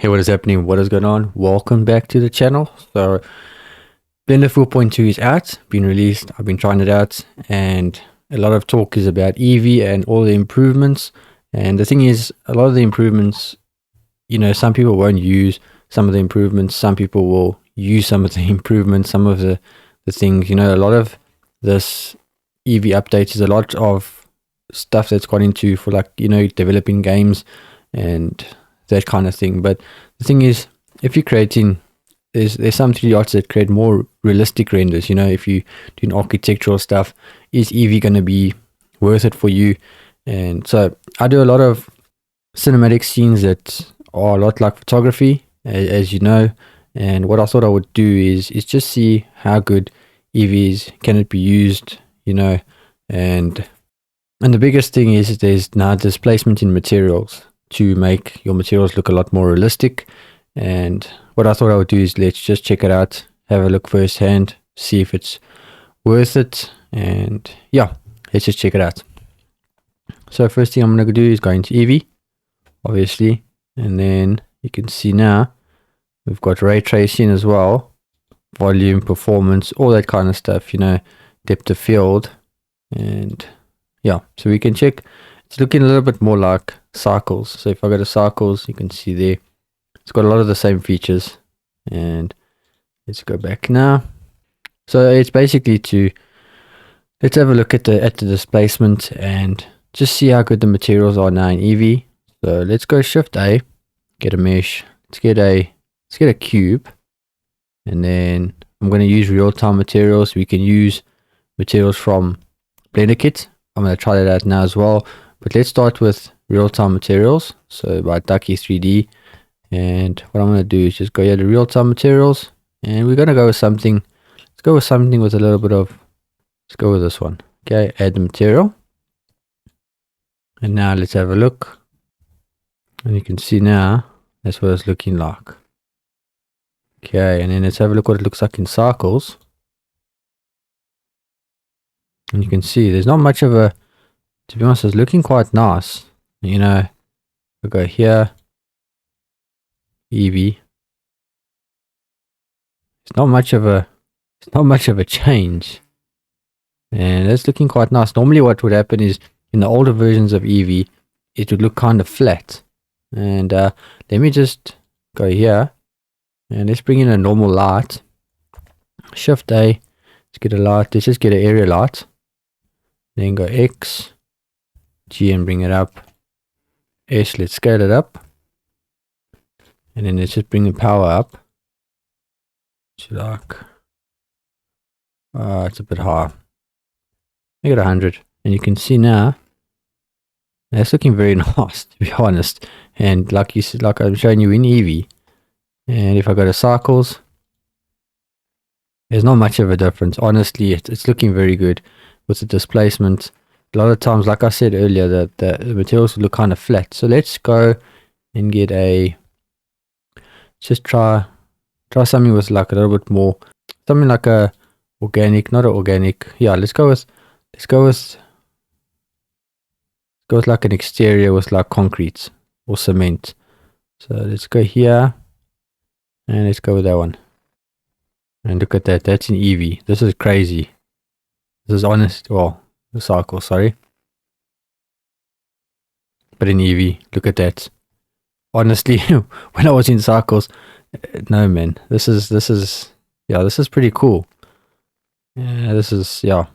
Hey, what is happening? What is going on? Welcome back to the channel. So Blender 4.2 is out, been released. I've been trying it out, and a lot of talk is about Eevee and all the improvements. And the thing is, a lot of the improvements, some people won't use some of the improvements. Some people will use some of the improvements, some of the things. A lot of this Eevee updates is a lot of stuff that's gone into for developing games and that kind of thing. But the thing is, if you're creating, there's some 3D artists that create more realistic renders. If you doing architectural stuff, is Eevee going to be worth it for you? And so I do a lot of cinematic scenes that are a lot like photography, as you know. And what I thought I would do is just see how good Eevee is. Can it be used? And the biggest thing is there's now displacement in materials to make your materials look a lot more realistic. And what I thought I would do is let's just check it out, have a look firsthand, see if it's worth it. And yeah, let's just check it out. So first thing I'm going to do is go into Eevee, obviously, and then you can see now we've got ray tracing as well, volume, performance, all that kind of stuff, depth of field. And yeah, so we can check. It's looking a little bit more like cycles. So if I go to cycles, you can see there it's got a lot of the same features. And let's go back now. So it's basically let's have a look at the displacement and just see how good the materials are now in Eevee. So let's go Shift A, get a mesh. Let's get a cube, and then I'm going to use real-time materials. We can use materials from Blender Kit. I'm going to try that out now as well. But let's start with real-time materials. So by Ducky 3D. And what I'm going to do is just go here to real-time materials. And we're going to go with something. Let's go with something with a little bit of, let's go with this one. Okay, add the material. And now let's have a look. And you can see now, that's what it's looking like. Okay, and then let's have a look what it looks like in circles. And you can see there's not much of a, to be honest, it's looking quite nice. We'll go here, Eevee. It's not much of a change. And it's looking quite nice. Normally what would happen is in the older versions of Eevee, it would look kind of flat. And let me just go here and let's bring in a normal light. Shift A, let's get a light. Let's just get an area light. Then go X, G, and bring it up. S, let's scale it up. And then let's just bring the power up. It's a bit high. Make it 100. And you can see now, that's looking very nice, to be honest. And like I'm showing you in Eevee. And if I go to cycles, there's not much of a difference. Honestly, it's looking very good with the displacement. A lot of times, like I said earlier, that the materials look kind of flat. So let's go and get just try something with like a little bit more, something like a organic, not an organic. Yeah, let's go with like an exterior with like concrete or cement. So let's go here and let's go with that one. And look at that, that's in Eevee. This is crazy. This is honest, well, the cycle, sorry. But in Eevee, look at that. Honestly, when I was in cycles, no man, this is pretty cool. Yeah,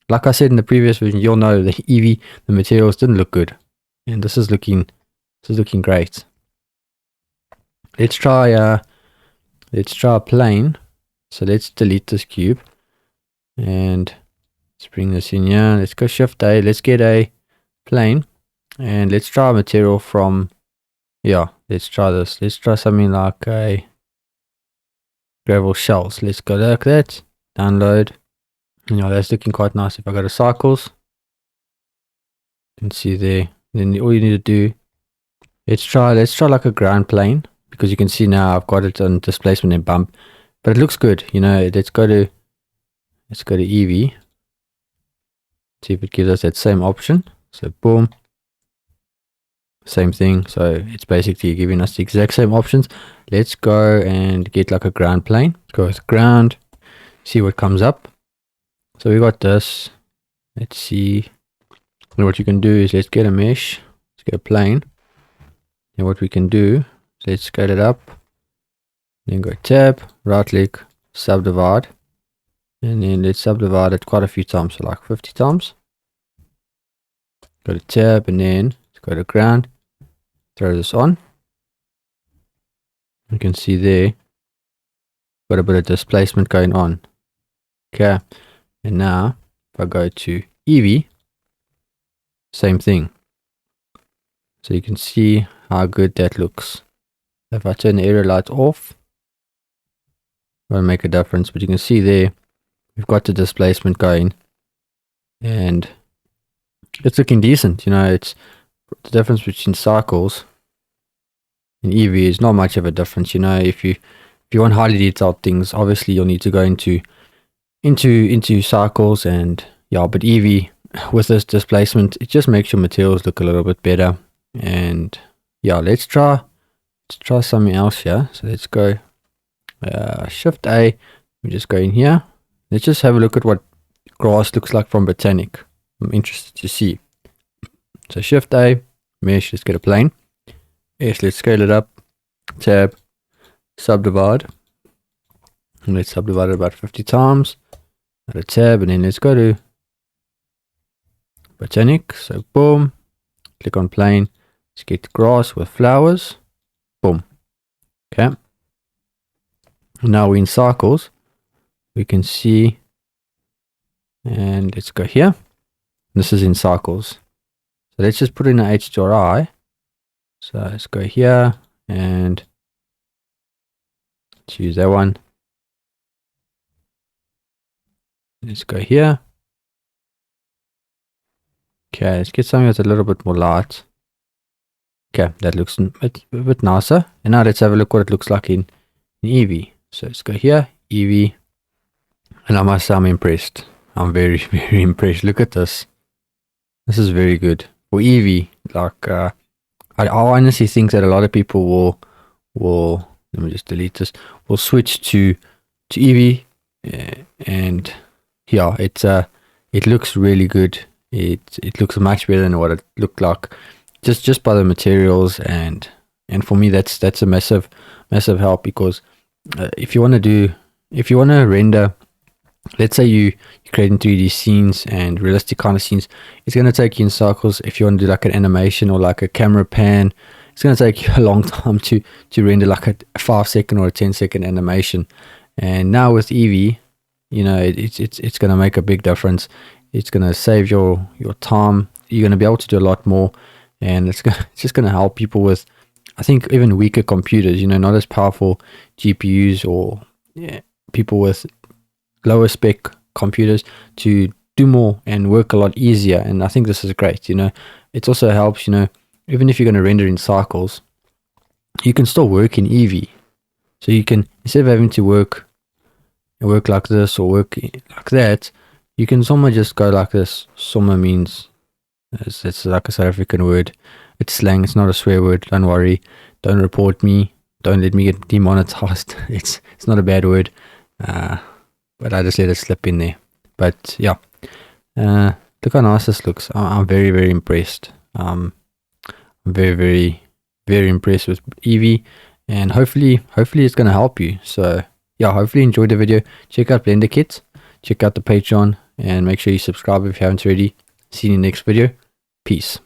like I said in the previous version, you'll know the Eevee, the materials didn't look good. And this is looking great. Let's try a plane. So let's delete this cube. And let's bring this in here. Let's go Shift A. Let's get a plane. And let's try a material from, yeah, let's try this. Let's try something like a gravel shells. Let's go like that. Download. That's looking quite nice. If I go to cycles, you can see there. Then all you need to do, let's try like a ground plane, because you can see now I've got it on displacement and bump, but it looks good. Let's go to Eevee. See if it gives us that same option. So boom. same thing. So it's basically giving us the exact same options. Let's go and get like a ground plane. Let's go with ground, see what comes up. So we got this. Let's see. And what you can do is let's get a mesh, let's get a plane. And what we can do is let's scale it up, then go tab, right click, subdivide, and then let's subdivide it quite a few times, so like 50 times. Go to tab, and then let's go to ground, throw this on. You can see there, got a bit of displacement going on. Okay, and now if I go to Eevee, same thing. So you can see how good that looks. If I turn the area light off, won't make a difference, but you can see there we've got the displacement going, and it's looking decent. You know, it's the difference between cycles and Eevee is not much of a difference. You know, if you want highly detailed things, obviously you'll need to go into cycles, and yeah, but Eevee with this displacement, it just makes your materials look a little bit better. And yeah, let's try something else here. So let's go Shift A, we just go in here. Let's just have a look at what grass looks like from Vidiq. I'm interested to see. So Shift A, mesh, let's get a plane. Yes, let's scale it up, tab, subdivide, and let's subdivide it about 50 times. Add a tab, and then let's go to Vidiq. So boom, click on plane, let's get grass with flowers, boom. Okay, now we're in cycles, we can see, and let's go here. This is in cycles, so let's just put in an HDRI. So let's go here and let's use that one. Let's go here. Okay, let's get something that's a little bit more light. Okay, that looks a bit nicer. And now let's have a look what it looks like in Eevee. So let's go here, Eevee. And I must say I'm impressed. I'm very, very impressed. Look at this. This is very good. For Eevee, like, I honestly think that a lot of people will let me just delete this, will switch to Eevee. And yeah, it looks really good. It looks much better than what it looked like just by the materials, and for me that's a massive help, because if you want to render, let's say you're creating 3D scenes and realistic kind of scenes, it's going to take you in cycles. If you want to do like an animation or like a camera pan, it's going to take you a long time to render like a 5-second or a 10-second animation. And now with Eevee, you know, it's going to make a big difference. It's going to save your time. You're going to be able to do a lot more, and it's just going to help people with, I think, even weaker computers, you know, not as powerful GPUs, or people with lower spec computers, to do more and work a lot easier. And I think this is great. You know, it also helps, you know, even if you're going to render in cycles, you can still work in Eevee. So you can, instead of having to work like this or work like that, you can somewhere just go like this. Somewhere means, it's like a South African word. It's slang. It's not a swear word. Don't worry. Don't report me. Don't let me get demonetized. It's not a bad word. But I just let it slip in there. But yeah, look how nice this looks. I'm very, very impressed. I'm very, very, very impressed with Eevee, and hopefully it's going to help you. So yeah, hopefully you enjoyed the video. Check out Blender Kit, check out the Patreon, and make sure you subscribe if you haven't already. See you in the next video. Peace.